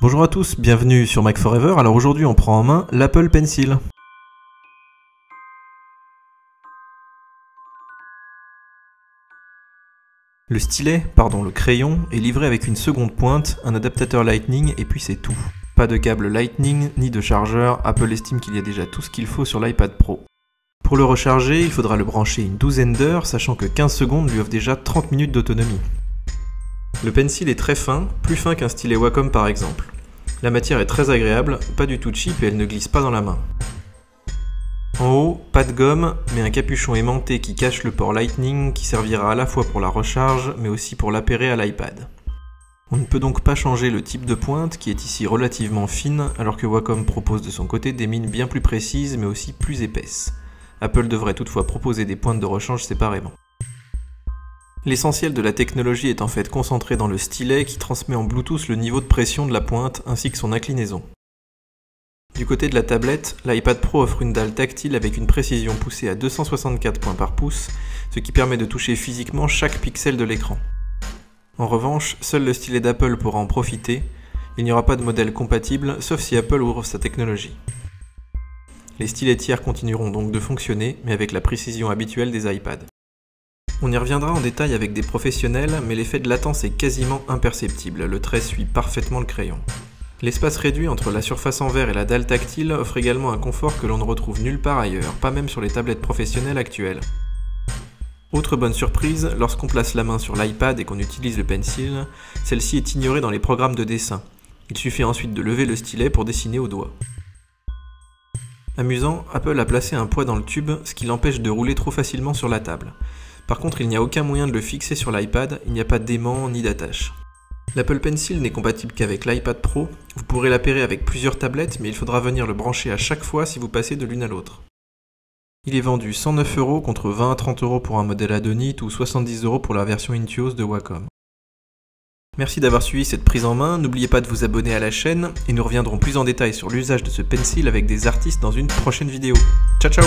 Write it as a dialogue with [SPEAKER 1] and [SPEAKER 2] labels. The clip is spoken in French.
[SPEAKER 1] Bonjour à tous, bienvenue sur Mac Forever. Alors aujourd'hui on prend en main l'Apple Pencil. Le crayon, est livré avec une seconde pointe, un adaptateur Lightning et puis c'est tout. Pas de câble Lightning ni de chargeur, Apple estime qu'il y a déjà tout ce qu'il faut sur l'iPad Pro. Pour le recharger, il faudra le brancher une douzaine d'heures, sachant que 15 secondes lui offrent déjà 30 minutes d'autonomie. Le Pencil est très fin, plus fin qu'un stylet Wacom par exemple. La matière est très agréable, pas du tout cheap et elle ne glisse pas dans la main. En haut, pas de gomme, mais un capuchon aimanté qui cache le port Lightning qui servira à la fois pour la recharge, mais aussi pour l'appairer à l'iPad. On ne peut donc pas changer le type de pointe qui est ici relativement fine, alors que Wacom propose de son côté des mines bien plus précises mais aussi plus épaisses. Apple devrait toutefois proposer des pointes de rechange séparément. L'essentiel de la technologie est en fait concentré dans le stylet qui transmet en Bluetooth le niveau de pression de la pointe ainsi que son inclinaison. Du côté de la tablette, l'iPad Pro offre une dalle tactile avec une précision poussée à 264 points par pouce, ce qui permet de toucher physiquement chaque pixel de l'écran. En revanche, seul le stylet d'Apple pourra en profiter, il n'y aura pas de modèle compatible sauf si Apple ouvre sa technologie. Les stylets tiers continueront donc de fonctionner, mais avec la précision habituelle des iPads. On y reviendra en détail avec des professionnels, mais l'effet de latence est quasiment imperceptible, le trait suit parfaitement le crayon. L'espace réduit entre la surface en verre et la dalle tactile offre également un confort que l'on ne retrouve nulle part ailleurs, pas même sur les tablettes professionnelles actuelles. Autre bonne surprise, lorsqu'on place la main sur l'iPad et qu'on utilise le Pencil, celle-ci est ignorée dans les programmes de dessin. Il suffit ensuite de lever le stylet pour dessiner au doigt. Amusant, Apple a placé un poids dans le tube, ce qui l'empêche de rouler trop facilement sur la table. Par contre, il n'y a aucun moyen de le fixer sur l'iPad, il n'y a pas d'aimant ni d'attache. L'Apple Pencil n'est compatible qu'avec l'iPad Pro, vous pourrez l'appairer avec plusieurs tablettes, mais il faudra venir le brancher à chaque fois si vous passez de l'une à l'autre. Il est vendu 109 € contre 20 à 30 € pour un modèle Adonit ou 70 € pour la version Intuos de Wacom. Merci d'avoir suivi cette prise en main, n'oubliez pas de vous abonner à la chaîne, et nous reviendrons plus en détail sur l'usage de ce Pencil avec des artistes dans une prochaine vidéo. Ciao ciao!